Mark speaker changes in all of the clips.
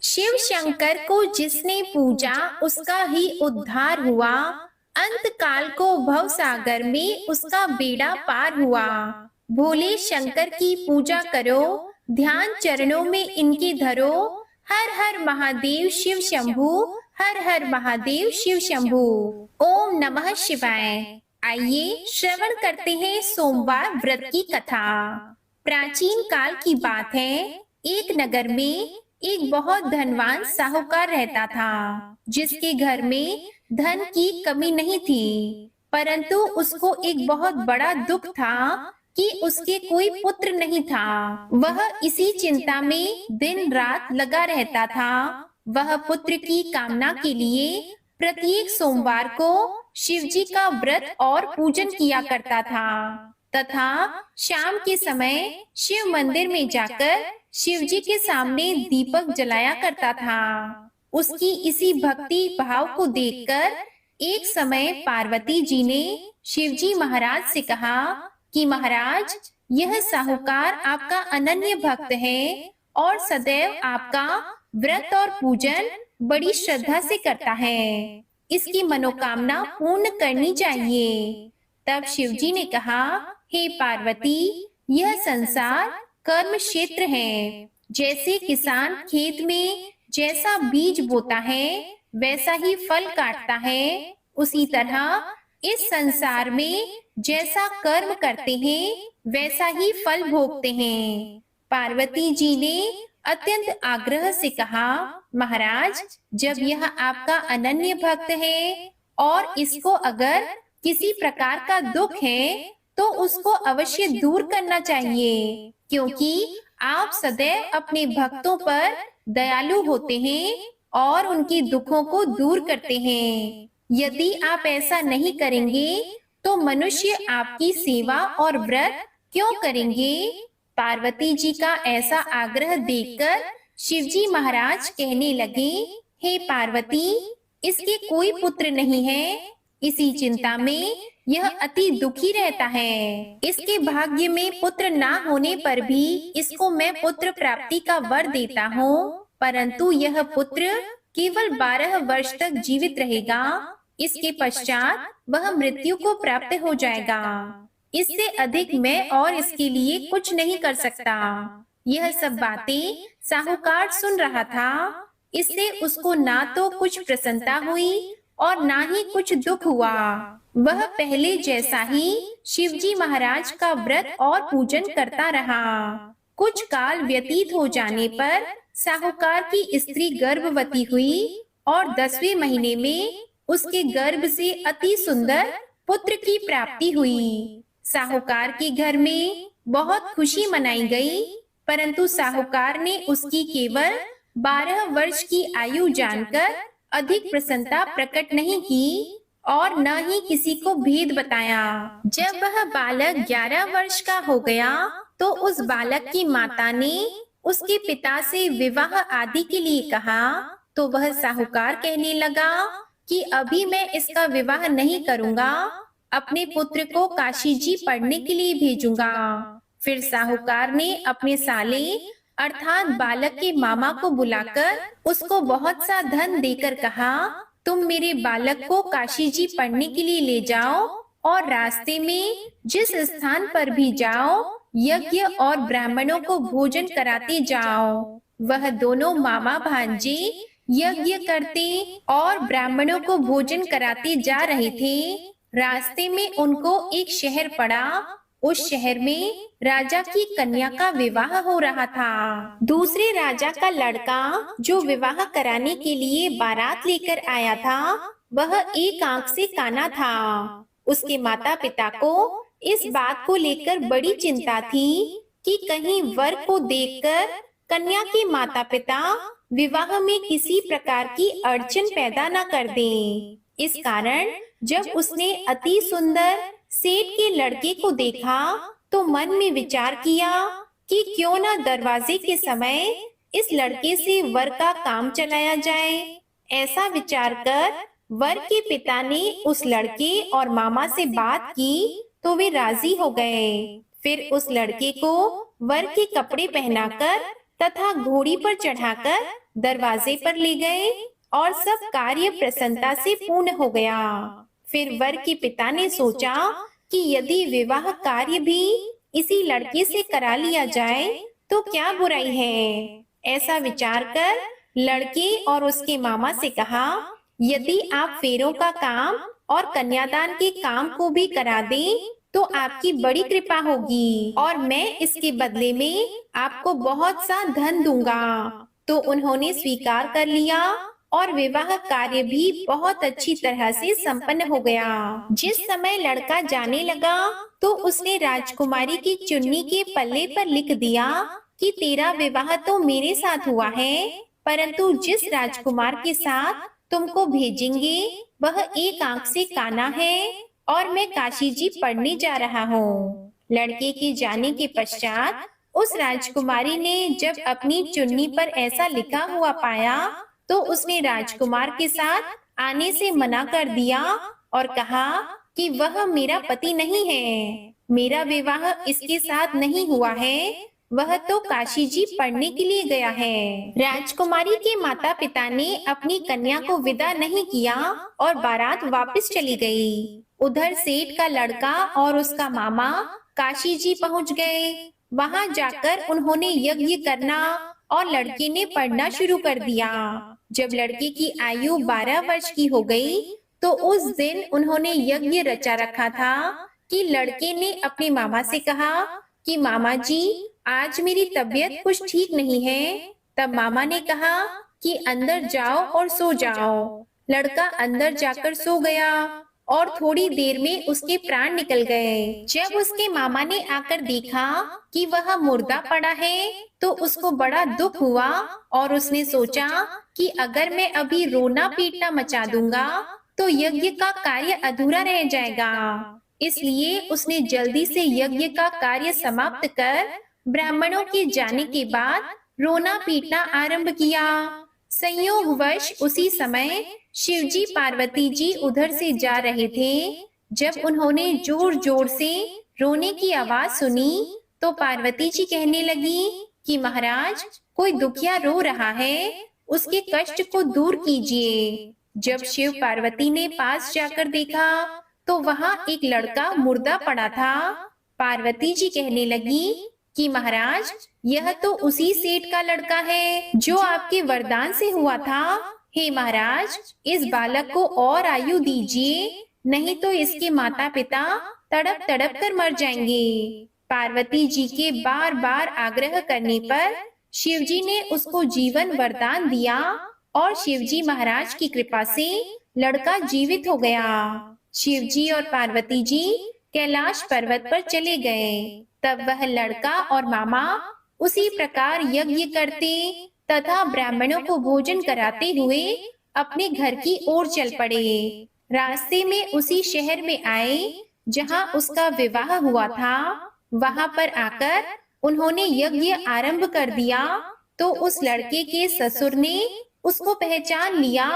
Speaker 1: शिव शंकर को जिसने पूजा उसका ही उद्धार हुआ। अंत काल को भव सागर में उसका बेड़ा पार हुआ। भोले शंकर की पूजा करो, ध्यान चरणों में इनके धरो। हर हर महादेव शिव शंभू, हर हर महादेव शिव शंभू। ओम नमः शिवाय। आइए श्रवण करते हैं सोमवार व्रत की कथा। प्राचीन काल की बात है। एक नगर में एक बहुत धनवान साहूकार रहता था, जिसके घर में धन की कमी नहीं थी। परंतु उसको एक बहुत बड़ा दुख था कि उसके कोई पुत्र नहीं था। वह इसी चिंता में दिन रात लगा रहता था। वह पुत्र की कामना के लिए प्रत्येक सोमवार को शिवजी का व्रत और पूजन किया करता था तथा शाम के समय शिव मंदिर में जाकर शिवजी के सामने दीपक जलाया करता था। उसकी इसी भक्ति भाव को देखकर एक समय पार्वती जी ने शिवजी महाराज से कहा कि महाराज, यह साहूकार आपका अनन्य भक्त है और सदैव आपका व्रत और पूजन बड़ी श्रद्धा से करता है। इसकी मनोकामना पूर्ण करनी चाहिए। तब शिवजी ने कहा, हे पार्वती, यह संसार कर्म क्षेत्र है। जैसे किसान खेत में जैसा बीज बोता है वैसा ही फल काटता है, उसी तरह इस संसार में जैसा कर्म करते हैं वैसा ही फल भोगते हैं। पार्वती जी ने अत्यंत आग्रह से कहा, महाराज, जब यह आपका अनन्य भक्त है और इसको अगर किसी प्रकार का दुख है तो उसको अवश्य दूर करना चाहिए, क्योंकि आप सदैव अपने भक्तों पर दयालु होते हैं और उनके दुखों को दूर करते हैं। यदि आप ऐसा नहीं करेंगे तो मनुष्य आपकी सेवा और व्रत क्यों करेंगे? पार्वती जी का ऐसा आग्रह देखकर शिवजी महाराज कहने लगे, हे पार्वती, इसके कोई पुत्र नहीं है। इसी चिंता में यह अति दुखी रहता है। इसके भाग्य में पुत्र ना होने पर भी इसको मैं पुत्र प्राप्ति का वर देता हूँ, परंतु यह पुत्र केवल 12 वर्ष तक जीवित रहेगा। इसके पश्चात वह मृत्यु को प्राप्त हो जाएगा। इससे अधिक मैं और इसके लिए कुछ नहीं कर सकता। यह सब बातें साहूकार सुन रहा था। इससे उसको ना तो कुछ प्रसन्नता हुई और ना ही कुछ दुख हुआ। वह पहले जैसा ही शिवजी महाराज का व्रत और पूजन करता रहा। कुछ काल व्यतीत हो जाने पर साहूकार की स्त्री गर्भवती हुई और 10वें महीने में उसके गर्भ से अति सुंदर पुत्र की प्राप्ति हुई। साहूकार के घर में बहुत खुशी मनाई गई, परंतु साहूकार ने उसकी केवल 12 वर्ष की आयु जानकर अधिक प्रसन्नता प्रकट नहीं की और न ही किसी को भेद बताया। जब वह बालक 11 वर्ष का हो गया तो उस बालक की माता ने उसके पिता से विवाह आदि के लिए कहा, तो वह साहूकार कहने लगा कि अभी मैं इसका विवाह नहीं करूंगा, अपने पुत्र को काशी जी पढ़ने के लिए भेजूंगा। फिर साहूकार ने अपने साले अर्थात बालक के मामा को बुलाकर उसको बहुत सा धन देकर कहा, तुम मेरे बालक को काशी जी पढ़ने के लिए ले जाओ और रास्ते में जिस स्थान पर भी जाओ यज्ञ और ब्राह्मणों को भोजन कराते जाओ। वह दोनों मामा भांजे यज्ञ करते और ब्राह्मणों को भोजन कराते जा रहे थे। रास्ते में उनको एक शहर पड़ा। उस शहर में राजा की कन्या का विवाह हो रहा था। दूसरे राजा का लड़का जो विवाह कराने के लिए बारात लेकर आया था, वह एक आंख से काना था। उसके माता पिता को इस बात को लेकर बड़ी चिंता थी कि कहीं वर को देखकर कन्या के माता पिता विवाह में किसी प्रकार की अड़चन पैदा न कर दें। इस कारण जब उसने अति सुंदर सेठ के लड़के को देखा तो मन में विचार किया कि क्यों न दरवाजे के समय इस लड़के से वर का काम चलाया जाए। ऐसा विचार कर वर के पिता ने उस लड़के और मामा से बात की तो वे राजी हो गए। फिर उस लड़के को वर के कपड़े पहनाकर तथा घोड़ी पर चढ़ाकर दरवाजे पर ले गए और सब कार्य प्रसन्नता से पूर्ण हो गया। फिर वर के पिता ने सोचा कि यदि विवाह कार्य भी इसी लड़के से करा लिया जाए तो क्या बुराई है। ऐसा विचार कर लड़के और उसके मामा से कहा, यदि आप फेरों का काम और कन्यादान के काम को भी करा दें तो आपकी बड़ी कृपा होगी और मैं इसके बदले में आपको बहुत सा धन दूंगा। तो उन्होंने स्वीकार कर लिया और विवाह कार्य भी बहुत अच्छी तरह से संपन्न हो गया। जिस समय लड़का जाने लगा तो उसने राजकुमारी की चुन्नी के पल्ले पर लिख दिया कि तेरा विवाह तो मेरे साथ हुआ है, परंतु जिस राजकुमार के साथ तुमको भेजेंगे वह एक आंख से काना है और मैं काशी जी पढ़ने जा रहा हूँ। लड़के के जाने के पश्चात उस राजकुमारी ने जब अपनी चुन्नी पर ऐसा लिखा हुआ पाया तो उसने राजकुमार के साथ आने से मना कर दिया और कहा कि वह मेरा पति नहीं है, मेरा विवाह इसके साथ नहीं हुआ है, वह तो काशी जी पढ़ने के लिए गया है। राजकुमारी के माता पिता ने अपनी कन्या को विदा नहीं किया और बारात वापस चली गई। उधर सेठ का लड़का और उसका मामा काशी जी पहुंच गए। वहां जाकर उन्होंने यज्ञ करना और लड़के ने पढ़ना शुरू कर दिया। जब लड़के की आयु 12 वर्ष की हो गई तो उस दिन उन्होंने यज्ञ रचा रखा था कि लड़के ने अपने मामा से कहा कि मामा जी आज मेरी तबीयत कुछ ठीक नहीं है। तब मामा ने कहा कि अंदर जाओ और सो जाओ। लड़का अंदर जाकर सो गया और थोड़ी देर में उसके प्राण निकल गए। जब उसके मामा ने आकर देखा कि वह मुर्दा पड़ा है तो उसको बड़ा दुख हुआ और उसने सोचा कि अगर मैं अभी रोना पीटना मचा दूंगा तो यज्ञ का कार्य अधूरा रह जाएगा। इसलिए उसने जल्दी से यज्ञ का कार्य समाप्त कर ब्राह्मणों के जाने के बाद रोना पीटना आरंभ किया। संयोगवश उसी समय शिवजी पार्वती जी उधर से जा रहे थे। जब उन्होंने जोर जोर से रोने की आवाज सुनी तो पार्वती जी कहने लगी कि महाराज कोई दुखिया रो रहा है, उसके कष्ट को दूर कीजिए। जब शिव पार्वती ने पास जाकर देखा तो वहाँ एक लड़का मुर्दा पड़ा था। पार्वती जी कहने लगी कि महाराज यह तो उसी सेठ का लड़का है जो आपके वरदान से हुआ था। हे महाराज इस बालक को और आयु दीजिए, नहीं तो इसके माता पिता तड़प तड़प कर मर जाएंगे। पार्वती जी के बार बार आग्रह करने पर शिवजी ने उसको जीवन वरदान दिया और शिवजी महाराज की कृपा से लड़का जीवित हो गया। शिवजी और पार्वती जी कैलाश पर्वत पर चले गए। तब वह लड़का और मामा उसी प्रकार यज्ञ करते तथा ब्राह्मणों को भोजन कराते हुए अपने घर की ओर चल पड़े। रास्ते में उसी शहर में आए जहां उसका विवाह हुआ था। वहां पर आकर उन्होंने यज्ञ आरंभ कर दिया तो उस लड़के के ससुर ने उसको पहचान लिया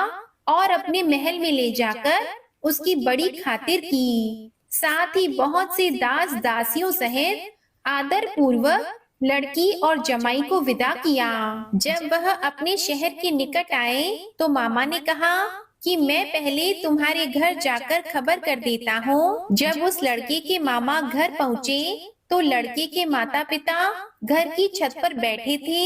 Speaker 1: और अपने महल में ले जाकर उसकी बड़ी खातिर की। साथ ही बहुत से दास दासियों सहित आदर पूर्वक लड़की और जमाई को विदा किया। जब वह अपने शहर के निकट आए तो मामा ने कहा कि मैं पहले तुम्हारे घर जाकर खबर कर देता हूँ। जब उस लड़के के मामा घर पहुँचे तो लड़के के माता पिता घर की छत पर बैठे थे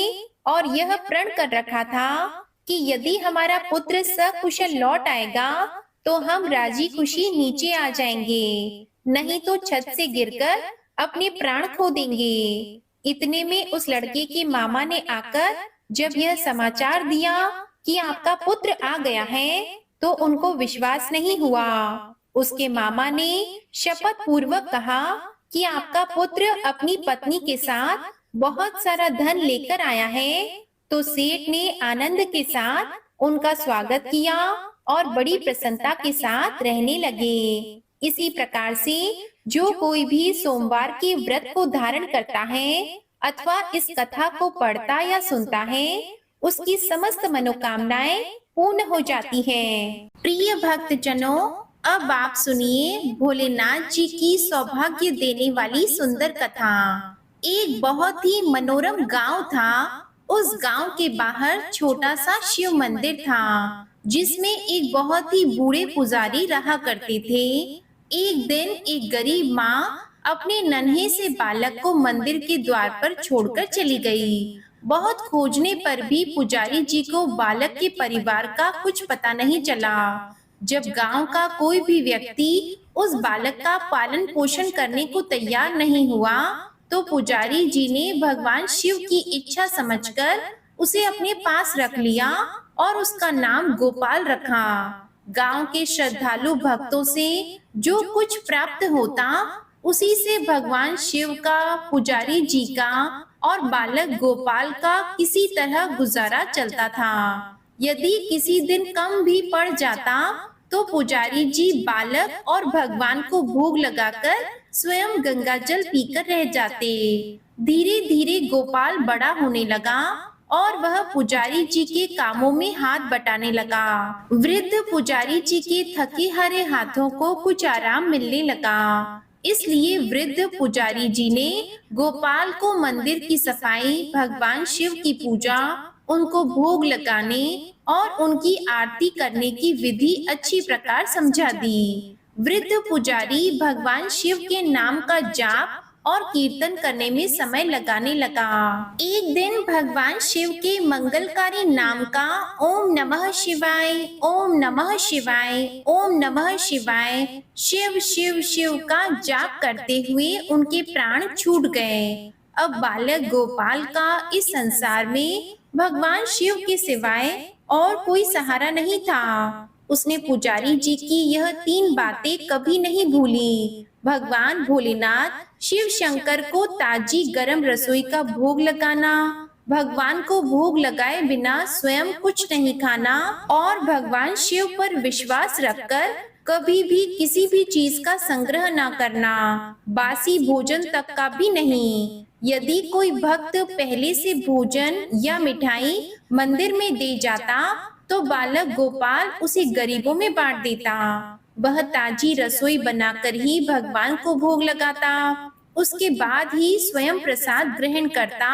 Speaker 1: और यह प्रण कर रखा था कि यदि हमारा पुत्र सकुशल लौट आएगा तो हम राजी खुशी नीचे आ जाएंगे, नहीं तो छत से गिरकर अपने प्राण खो देंगे। इतने में उस लड़के के मामा ने आकर जब यह समाचार दिया कि आपका पुत्र आ गया है तो उनको विश्वास नहीं हुआ। उसके मामा ने शपथ पूर्वक कहा कि आपका पुत्र अपनी पत्नी के साथ बहुत सारा धन लेकर आया है। तो सेठ ने आनंद के साथ उनका स्वागत किया और बड़ी प्रसन्नता के साथ रहने लगे। इसी प्रकार से जो कोई भी सोमवार के व्रत को धारण करता है अथवा इस कथा को पढ़ता या सुनता है उसकी समस्त मनोकामनाएं पूर्ण हो जाती हैं। प्रिय भक्त जनों, अब आप सुनिए भोलेनाथ जी की सौभाग्य देने वाली सुंदर कथा। एक बहुत ही मनोरम गांव था उस गांव के बाहर छोटा सा शिव मंदिर था, जिसमें एक बहुत ही बूढ़े पुजारी रहा करते थे। एक दिन एक गरीब माँ अपने नन्हे से बालक को मंदिर के द्वार पर छोड़कर चली गई। बहुत खोजने पर भी पुजारी जी को बालक के परिवार का कुछ पता नहीं चला। जब गांव का कोई भी व्यक्ति उस बालक का पालन पोषण करने को तैयार नहीं हुआ, तो पुजारी जी ने भगवान शिव की इच्छा समझकर उसे अपने पास रख लिया और उसका नाम गोपाल रखा। गांव के श्रद्धालु भक्तों से जो कुछ प्राप्त होता, उसी से भगवान शिव का, पुजारी जी का और बालक गोपाल का किसी तरह गुजारा चलता था। यदि किसी दिन कम भी पड़ जाता, तो पुजारी जी बालक और भगवान को भोग लगाकर स्वयं गंगा जल पीकर रह जाते। धीरे धीरे गोपाल बड़ा होने लगा और वह पुजारी जी के कामों में हाथ बटाने लगा। वृद्ध पुजारी जी के थके हारे हाथों को कुछ आराम मिलने लगा। इसलिए वृद्ध पुजारी जी ने गोपाल को मंदिर की सफाई, भगवान शिव की पूजा, उनको भोग लगाने और उनकी आरती करने की विधि अच्छी प्रकार समझा दी। वृद्ध पुजारी भगवान शिव के नाम का जाप और कीर्तन करने में समय लगाने लगा। एक दिन भगवान शिव के मंगलकारी नाम का ओम नमः शिवाय, ओम नमः शिवाय, ओम नमः शिवाय, शिव शिव शिव का जाप करते हुए उनके प्राण छूट गए। अब बालक गोपाल का इस संसार में भगवान शिव के सिवाय और कोई सहारा नहीं था। उसने पुजारी जी की यह 3 बातें कभी नहीं भूली। भगवान भोलेनाथ, शिव शंकर को ताजी गरम रसोई का भोग लगाना, भगवान को भोग लगाए बिना स्वयं कुछ नहीं खाना और भगवान शिव पर विश्वास रखकर कभी भी किसी भी चीज का संग्रह न करना, बासी भोजन तक का भी नहीं। यदि कोई भक्त पहले से भोजन या मिठाई मंदिर में दे जाता, तो बालक गोपाल उसे गरीबों में बांट देता। वह ताजी रसोई बनाकर ही भगवान को भोग लगाता, उसके बाद ही स्वयं प्रसाद ग्रहण करता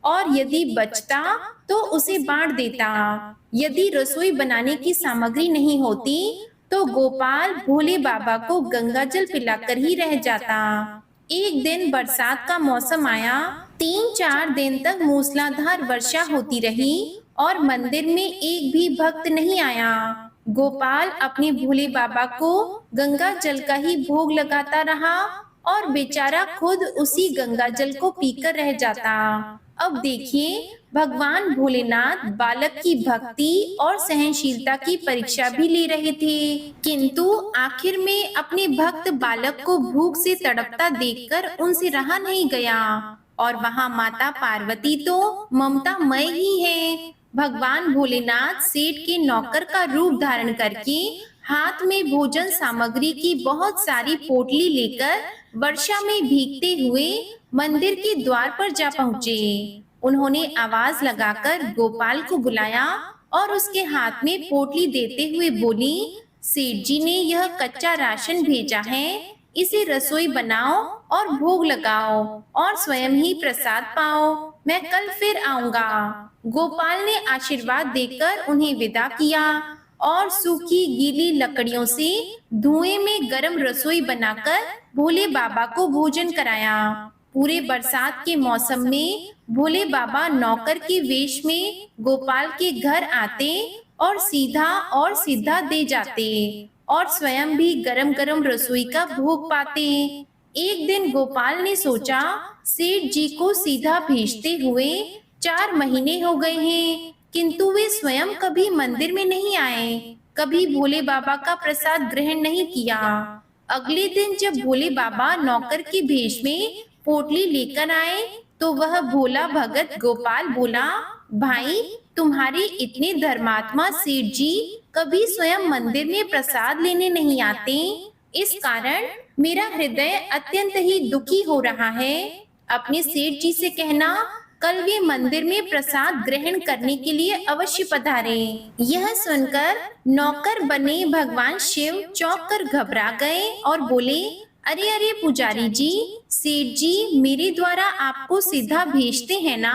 Speaker 1: और यदि बचता तो उसे बांट देता। यदि रसोई बनाने की सामग्री नहीं होती, तो गोपाल भोले बाबा को गंगा जल पिलाकर ही रह जाता। एक दिन बरसात का मौसम आया। 3-4 दिन तक मूसलाधार वर्षा होती रही और मंदिर में एक भी भक्त नहीं आया। गोपाल अपने भोले बाबा को गंगा जल का ही भोग लगाता रहा और बेचारा खुद उसी गंगा जल को पीकर रह जाता। अब देखिए, भगवान भोलेनाथ बालक की भक्ति और सहनशीलता की परीक्षा भी ले रहे थे, किंतु आखिर में अपने भक्त बालक को भूख से तड़पता देखकर उनसे रहा नहीं गया। और वहाँ माता पार्वती तो ममतामय ही है। भगवान भोलेनाथ सेठ के नौकर का रूप धारण करके हाथ में भोजन सामग्री की बहुत सारी पोटली लेकर वर्षा में भीगते हुए मंदिर के द्वार पर जा पहुँचे। उन्होंने आवाज लगाकर गोपाल को बुलाया और उसके हाथ में पोटली देते हुए बोली, सेठ जी ने यह कच्चा राशन भेजा है, इसे रसोई बनाओ और भोग लगाओ और स्वयं ही प्रसाद पाओ। मैं कल फिर आऊंगा। गोपाल ने आशीर्वाद देकर उन्हें विदा किया और सूखी गीली लकड़ियों से धुएं में गरम रसोई बनाकर भोले बाबा को भोजन कराया। पूरे बरसात के मौसम में भोले बाबा नौकर के वेश में गोपाल के घर आते और सीधा दे जाते और स्वयं भी गरम गरम रसोई का भोग पाते। एक दिन गोपाल ने सोचा, सेठ जी को सीधा भेजते हुए 4 महीने हो गए हैं, किंतु वे स्वयं कभी मंदिर में नहीं आए, कभी भोले बाबा का प्रसाद ग्रहण नहीं किया। अगले दिन जब भोले बाबा नौकर के भेष में पोटली लेकर आए, तो वह भोला भगत गोपाल बोला, भाई, तुम्हारे इतने धर्मात्मा सेठ जी कभी स्वयं मंदिर में प्रसाद लेने नहीं आते, इस कारण मेरा हृदय अत्यंत ही दुखी हो रहा है। अपने सेठ जी से कहना, कल वे मंदिर में प्रसाद ग्रहण करने के लिए अवश्य पधारें। यह सुनकर नौकर बने भगवान शिव चौंक कर घबरा गए और बोले, अरे अरे पुजारी जी, सेठ जी मेरे द्वारा आपको सीधा भेजते हैं ना,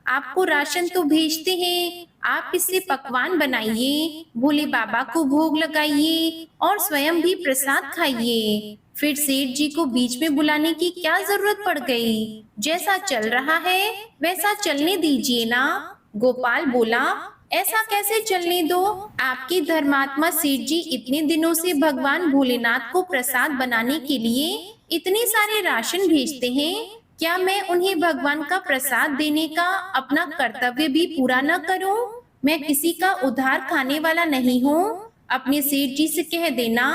Speaker 1: आपको राशन तो भेजते हैं, आप इससे पकवान बनाइए, भोले बाबा को भोग लगाइए और स्वयं भी प्रसाद खाइए। फिर सेठ जी को बीच में बुलाने की क्या जरूरत पड़ गई? जैसा चल रहा है वैसा चलने दीजिए ना। गोपाल बोला, ऐसा कैसे चलने दो? आपके धर्मात्मा सेठ जी इतने दिनों से भगवान भोलेनाथ को प्रसाद बनाने के लिए इतने सारे राशन भेजते हैं, क्या मैं उन्हें भगवान का प्रसाद देने का अपना कर्तव्य भी पूरा न करूं? मैं किसी का उधार खाने वाला नहीं हूं। अपने सेठ जी से कह देना,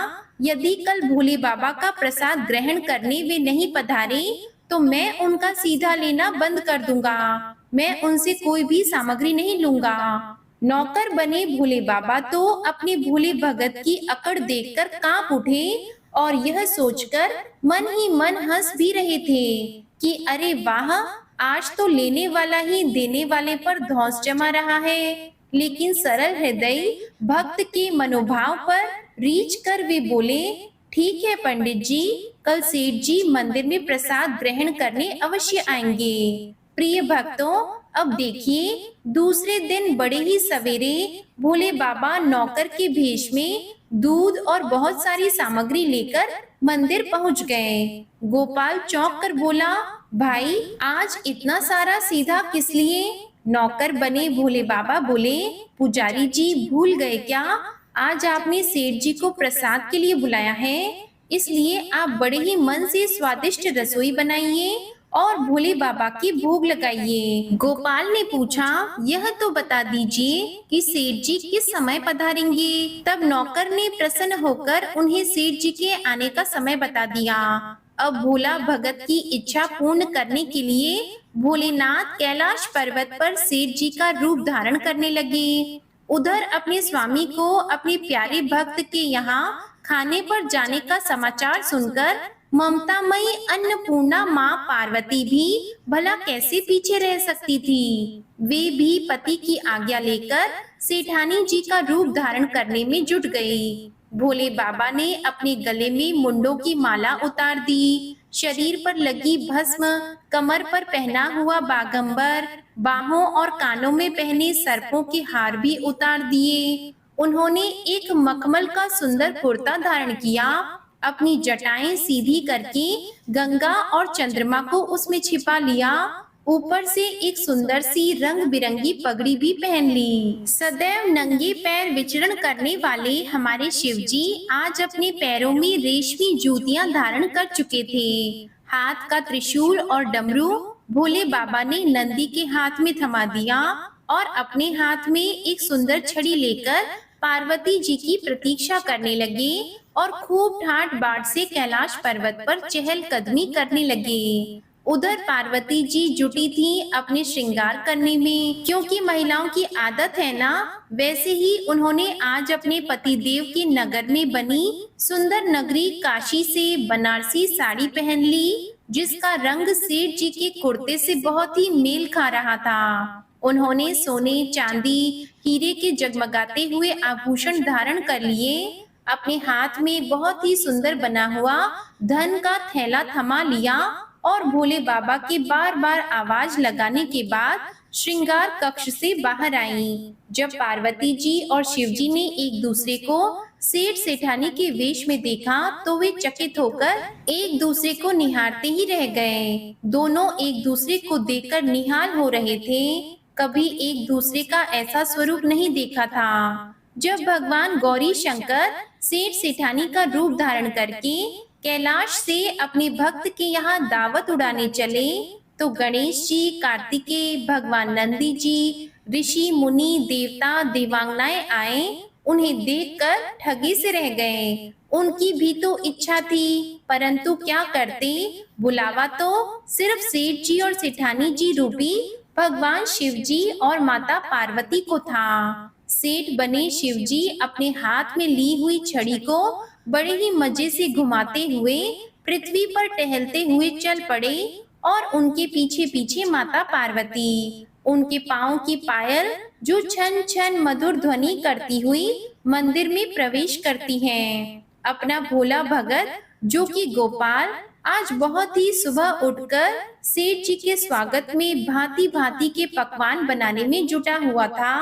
Speaker 1: यदि कल भोले बाबा का प्रसाद ग्रहण करने वे नहीं पधारे तो मैं उनका सीधा लेना बंद कर दूंगा। मैं उनसे कोई भी सामग्री नहीं लूंगा। नौकर बने भोले बाबा तो अपने भोले भगत की अकड़ देखकर कांप उठे और यह सोचकर मन ही मन हंस भी रहे थे कि अरे वाह, आज तो लेने वाला ही देने वाले पर धौंस जमा रहा है। लेकिन सरल हृदय भक्त के मनोभाव पर रीझ कर वे बोले, ठीक है पंडित जी, कल सेठ जी मंदिर में प्रसाद ग्रहण करने अवश्य आएंगे। प्रिय भक्तों, अब देखिए दूसरे दिन बड़े ही सवेरे भोले बाबा नौकर के भेष में दूध और बहुत सारी सामग्री लेकर मंदिर पहुंच गए। गोपाल चौंक कर बोला, भाई आज इतना सारा सीधा किस लिए? नौकर बने भोले बाबा बोले, पुजारी जी भूल गए क्या? आज आपने सेठ जी को प्रसाद के लिए बुलाया है, इसलिए आप बड़े ही मन से स्वादिष्ट रसोई बनाइए और भोले बाबा की भोग लगाइए। गोपाल ने पूछा, यह तो बता दीजिए कि सेठ जी किस समय पधारेंगे? तब नौकर ने प्रसन्न होकर उन्हें सेठ जी के आने का समय बता दिया। अब भोला भगत की इच्छा पूर्ण करने के लिए भोलेनाथ कैलाश पर्वत पर सेठ जी का रूप धारण करने लगे। उधर अपने स्वामी को अपने प्यारे भक्त के यहाँ खाने पर जाने का समाचार सुनकर ममतामयी अन्नपूर्णा माँ पार्वती भी भला कैसे पीछे रह सकती थी। वे भी पति की आज्ञा लेकर सेठानी जी का रूप धारण करने में जुट गई। भोले बाबा ने अपने गले में मुंडों की माला उतार दी, शरीर पर लगी भस्म, कमर पर पहना हुआ बागंबर, बाहों और कानों में पहने सर्पों के हार भी उतार दिए। उन्होंने एक मखमल का सुंदर कुर्ता धारण किया, अपनी जटाएं सीधी करके गंगा और चंद्रमा को उसमें छिपा लिया, ऊपर से एक सुंदर सी रंग बिरंगी पगड़ी भी पहन ली। सदैव नंगे पैर विचरण करने वाले हमारे शिव जी आज अपने पैरों में रेशमी जूतियां धारण कर चुके थे। हाथ का त्रिशूल और डमरू भोले बाबा ने नंदी के हाथ में थमा दिया और अपने हाथ में एक सुंदर छड़ी लेकर पार्वती जी की प्रतीक्षा करने लगे और खूब ठाट बाट से कैलाश पर्वत पर चहलकदमी करने लगे। उधर पार्वती जी जुटी थी अपने श्रृंगार करने में, क्योंकि महिलाओं की आदत है ना, वैसे ही उन्होंने आज अपने पतिदेव के नगर में बनी सुंदर नगरी काशी से बनारसी साड़ी पहन ली, जिसका रंग सेठ जी के कुर्ते से बहुत ही मेल खा रहा था। उन्होंने सोने, चांदी, हीरे के जगमगाते हुए आभूषण धारण कर लिए, अपने हाथ में बहुत ही सुंदर बना हुआ धन का थैला थमा लिया और भोले बाबा के बार बार आवाज लगाने के बाद श्रृंगार कक्ष से बाहर आईं। जब पार्वती जी और शिव जी ने एक दूसरे को सेठ सेठानी के वेश में देखा तो वे चकित होकर एक दूसरे को निहारते ही रह गए। दोनों एक दूसरे को देखकर निहाल हो रहे थे, कभी एक दूसरे का ऐसा स्वरूप नहीं देखा था। जब भगवान गौरी शंकर सेठ सेठानी का रूप धारण करके कैलाश से अपने भक्त के यहाँ दावत उड़ाने चले तो गणेश जी, कार्तिकेय, भगवान नंदी जी, ऋषि मुनि, देवता, देवांगनाएं आए। उन्हें देखकर ठगी से रह गए। उनकी भी तो इच्छा थी, परंतु क्या करते, बुलावा तो सिर्फ सेठ जी और सेठानी जी रूपी भगवान शिव जी और माता पार्वती को था। सेठ बने शिव जी अपने हाथ में ली हुई छड़ी को बड़े ही मजे से घुमाते हुए पृथ्वी पर टहलते हुए चल पड़े और उनके पीछे पीछे माता पार्वती, उनके पाँव की पायल जो छन छन मधुर ध्वनि करती हुई मंदिर में प्रवेश करती हैं। अपना भोला भगत जो कि गोपाल आज बहुत ही सुबह उठकर सेठ जी के स्वागत में भांति भांति के पकवान बनाने में जुटा हुआ था।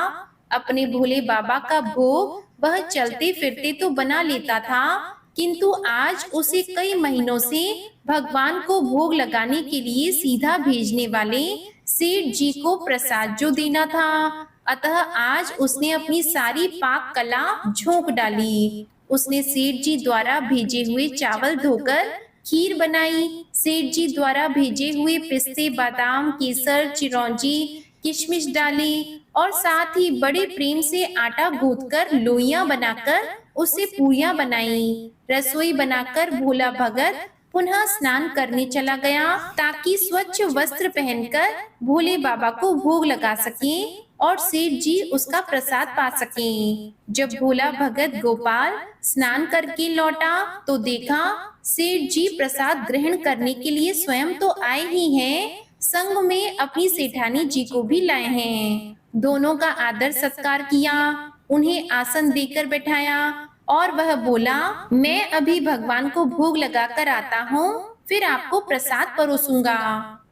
Speaker 1: अपने भोले बाबा का भोग वह चलते फिरते तो बना लेता था, किंतु आज उसे कई महीनों से भगवान को भोग लगाने के लिए सीधा भेजने वाले सेठ जी को प्रसाद जो देना था, अतः आज उसने अपनी सारी पाक कला झोंक डाली। उसने सेठ जी द्वारा भेजे हुए चावल धोकर खीर बनाई, सेठ जी द्वारा भेजे हुए पिस्ते, बादाम, केसर, चिरौंजी, किशमिश डाली और साथ ही बड़े प्रेम से आटा गूंथकर लोइयां बनाकर उससे पूरियां बनाई। रसोई बनाकर भोला भगत पुनः स्नान करने चला गया ताकि स्वच्छ वस्त्र पहनकर भोले बाबा को भोग लगा सके और सेठ जी उसका प्रसाद पा सके। जब भोला भगत गोपाल स्नान करके लौटा तो देखा सेठ जी प्रसाद ग्रहण करने के लिए स्वयं तो आए ही हैं, संग में अपनी सेठानी जी को भी लाए हैं। दोनों का आदर सत्कार किया, उन्हें आसन देकर बैठाया और वह बोला, मैं अभी भगवान को भोग लगा कर आता हूँ, फिर आपको प्रसाद परोसूंगा।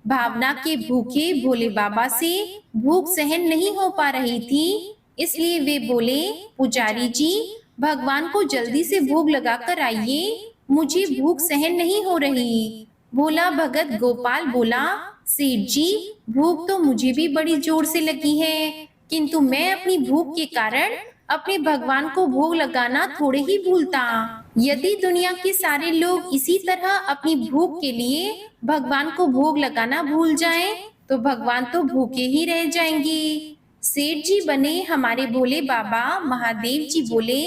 Speaker 1: भावना के भूखे भोले बाबा से भूख सहन नहीं हो पा रही थी, इसलिए वे बोले, पुजारी जी भगवान को जल्दी से भोग लगा कर आइए, मुझे भूख सहन नहीं हो रही। भोला भगत गोपाल बोला, सेठ जी भूख तो मुझे भी बड़ी जोर से लगी है, किंतु मैं अपनी भूख के कारण अपने भगवान को भोग लगाना थोड़े ही भूलता। यदि दुनिया के सारे लोग इसी तरह अपनी भूख के लिए भगवान को भोग लगाना भूल जाएं, तो भगवान तो भूखे ही रह जाएंगे। सेठ जी बने हमारे भोले बाबा महादेव जी बोले,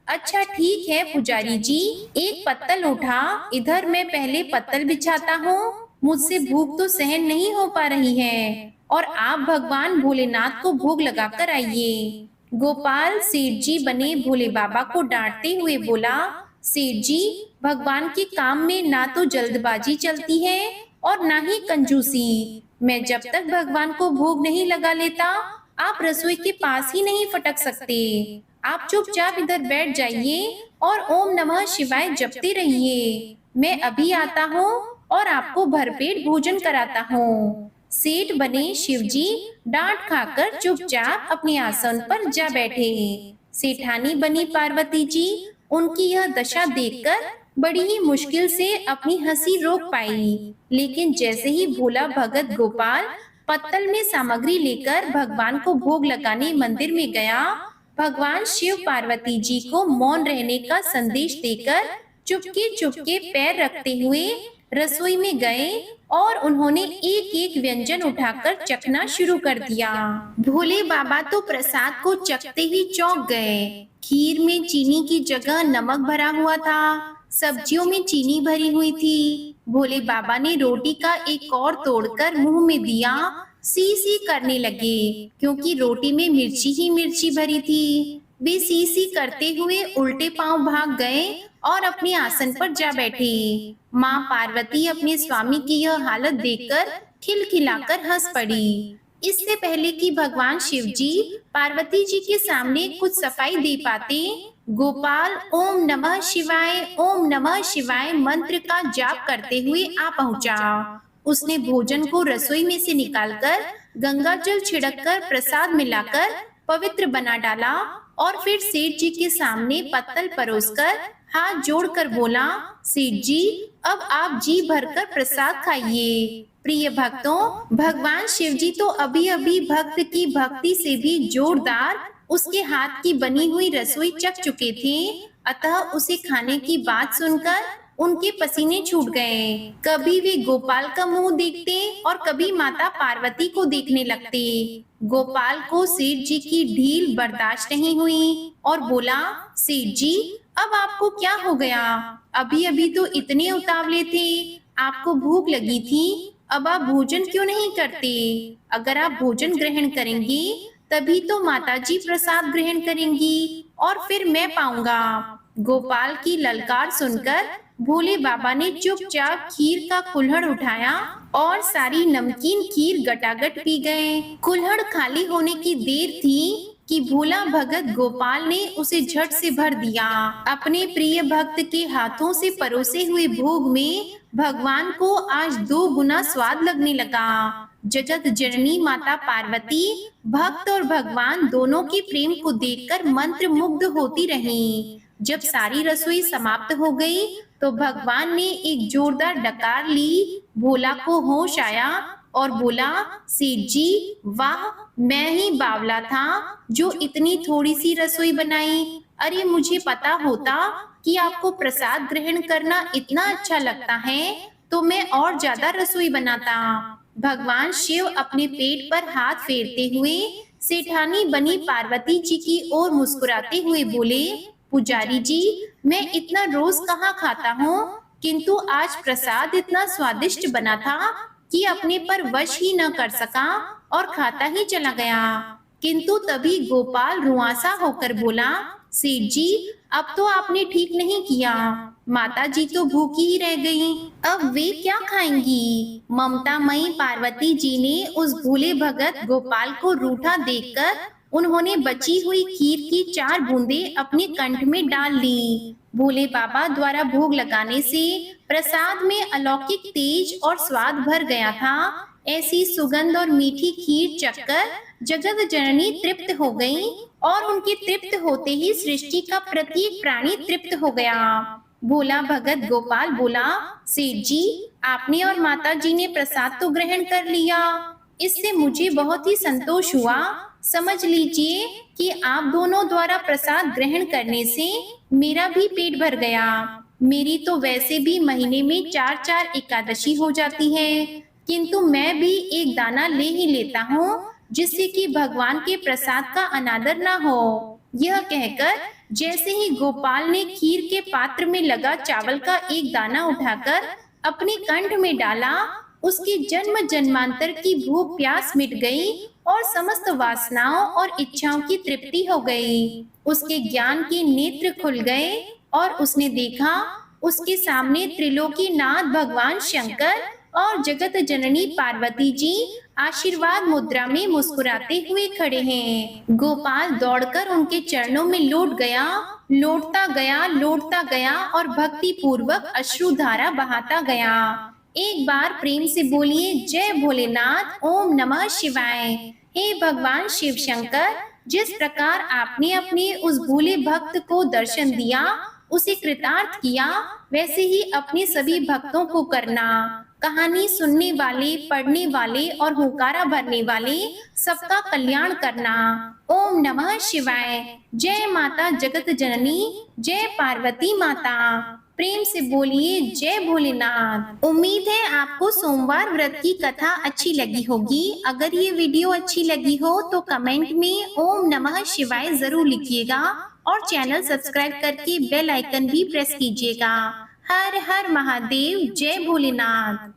Speaker 1: अच्छा ठीक है पुजारी जी, एक पत्तल उठा, इधर मैं पहले पत्तल बिछाता हूँ, मुझसे भूख तो सहन नहीं हो पा रही है और आप भगवान भोलेनाथ को भोग लगाकर आइए। गोपाल सेठ जी बने भोले बाबा को डांटते हुए बोला, सेठ जी भगवान के काम में ना तो जल्दबाजी चलती है और ना ही कंजूसी। मैं जब तक भगवान को भोग नहीं लगा लेता, आप रसोई के पास ही नहीं फटक सकते। आप चुपचाप इधर बैठ जाइए और ओम नमः शिवाय जपते रहिए। मैं अभी आता हूँ और आपको भरपेट भोजन कराता हूँ। सेठ बने शिवजी डांट खाकर चुपचाप अपने आसन पर जा बैठे। सेठानी बनी पार्वती जी उनकी यह दशा देखकर बड़ी ही मुश्किल से अपनी हंसी रोक पाई, लेकिन जैसे ही भोला भगत गोपाल पत्तल में सामग्री लेकर भगवान को भोग लगाने मंदिर में गया, भगवान शिव पार्वती जी को मौन रहने का संदेश देकर चुपके चुपके पैर रखते हुए रसोई में गए और उन्होंने एक एक व्यंजन उठाकर चखना शुरू कर दिया। भोले बाबा तो प्रसाद को चखते ही चौंक गए। खीर में चीनी की जगह नमक भरा हुआ था, सब्जियों में चीनी भरी हुई थी। भोले बाबा ने रोटी का एक और तोड़कर मुंह में दिया, सी सी करने लगे क्योंकि रोटी में मिर्ची ही मिर्ची भरी थी। वे सी सी करते हुए उल्टे पांव भाग गए और अपने आसन पर जा बैठे। माँ पार्वती अपने स्वामी की यह हालत देखकर खिलखिलाकर हंस पड़ी। इससे पहले कि भगवान शिव जी पार्वती जी के सामने कुछ सफाई दे पाते, गोपाल ओम नमः शिवाय मंत्र का जाप करते हुए आ पहुंचा। उसने भोजन को रसोई में से निकालकर गंगा जल छिड़ककर प्रसाद मिलाकर पवित्र बना डाला और फिर सेठ जी के सामने पत्तल परोसकर हाथ जोड़कर बोला, सेठ जी अब आप जी भरकर प्रसाद खाइए। प्रिय भक्तों, भगवान शिव जी तो अभी अभी भक्त की भक्ति से भी जोरदार उसके हाथ की बनी हुई रसोई चख चुके थे, अतः उसे खाने की बात सुनकर उनके पसीने छूट गए। कभी वे गोपाल का मुंह देखते और कभी माता पार्वती को देखने लगते। गोपाल को सेठ जी की ढील बर्दाश्त नहीं हुई और बोला, सेठ जी अब आपको क्या हो गया? अभी अभी तो इतने उतावले थे, आपको भूख लगी थी, अब आप भोजन क्यों नहीं करते? अगर आप भोजन ग्रहण करेंगे तभी तो माताजी प्रसाद ग्रहण करेंगी और फिर मैं पाऊंगा। गोपाल की ललकार सुनकर भोले बाबा ने चुपचाप खीर का कुल्हड़ उठाया और सारी नमकीन खीर गटागट पी गए। कुल्हड़ खाली होने की देर थी कि भोला भगत गोपाल ने उसे झट से भर दिया। अपने प्रिय भक्त के हाथों से परोसे हुए भोग में भगवान को आज 2 गुना स्वाद लगने लगा। जगत जननी माता पार्वती भक्त और भगवान दोनों के प्रेम को देखकर मंत्र मुग्ध होती रहीं। जब सारी रसोई समाप्त हो गई तो भगवान ने एक जोरदार डकार ली। भोला को होश आया और बोला, सेठ जी, वाह, मैं ही बावला था जो इतनी थोड़ी सी रसोई बनाई। अरे मुझे पता होता कि आपको प्रसाद ग्रहण करना इतना अच्छा लगता है तो मैं और ज्यादा रसोई बनाता। भगवान शिव अपने पेट पर हाथ फेरते हुए सेठानी बनी पार्वती जी की ओर मुस्कुराते हुए बोले, पुजारी जी, मैं इतना रोज कहाँ खाता हूँ, किंतु आज प्रसाद इतना स्वादिष्ट बना था कि अपने पर वश ही न कर सका और खाता ही चला गया। किंतु तभी गोपाल रुआंसा होकर बोला, सेठ जी, अब तो आपने ठीक नहीं किया। माता जी तो भूखी ही रह गईं, अब वे क्या खाएंगी। ममतामयी पार्वती जी ने उस भोले भगत गोपाल को रूठा देखकर उन्होंने बची हुई खीर की 4 बूंदें अपने कंठ में डाल ली। भोले बाबा द्वारा भोग लगाने से प्रसाद में अलौकिक तेज और स्वाद भर गया था। ऐसी सुगंध और मीठी खीर चखकर जगत जननी तृप्त हो गई और उनके तृप्त होते ही सृष्टि का प्रत्येक प्राणी तृप्त हो गया। भोला भगत गोपाल बोला, सेठ जी, आपने और माता जी ने प्रसाद तो ग्रहण कर लिया, इससे मुझे बहुत ही संतोष हुआ। समझ लीजिए कि आप दोनों द्वारा प्रसाद ग्रहण करने से मेरा भी पेट भर गया। मेरी तो वैसे भी महीने में 4-4 एकादशी हो जाती है, किंतु मैं भी एक दाना ले ही लेता हूँ जिससे कि भगवान के प्रसाद का अनादर ना हो। यह कहकर जैसे ही गोपाल ने खीर के पात्र में लगा चावल का एक दाना उठाकर अपने कंठ में डाला, उसकी जन्म जन्मांतर की भूख प्यास मिट गई और समस्त वासनाओं और इच्छाओं की तृप्ति हो गई। उसके ज्ञान के नेत्र खुल गए और उसने देखा उसके सामने त्रिलोकीनाथ भगवान शंकर और जगत जननी पार्वती जी आशीर्वाद मुद्रा में मुस्कुराते हुए खड़े हैं। गोपाल दौड़कर उनके चरणों में लौटता गया और भक्ति पूर्वक अश्रुधारा बहाता गया। एक बार प्रेम से बोलिए, जय भोलेनाथ, ओम नमः शिवाय। हे भगवान शिव शंकर, जिस प्रकार आपने अपने उस भोले भक्त को दर्शन दिया, उसे कृतार्थ किया, वैसे ही अपने सभी भक्तों को करना। कहानी सुनने वाले, पढ़ने वाले और हुंकारा भरने वाले सबका कल्याण करना। ओम नमः शिवाय। जय माता जगत जननी, जय पार्वती माता। प्रेम से बोलिए, जय भोलेनाथ। उम्मीद है आपको सोमवार व्रत की कथा अच्छी लगी होगी। अगर ये वीडियो अच्छी लगी हो तो कमेंट में ओम नमः शिवाय जरूर लिखिएगा और चैनल सब्सक्राइब करके बेल आइकन भी प्रेस कीजिएगा। हर हर महादेव, जय भोलेनाथ।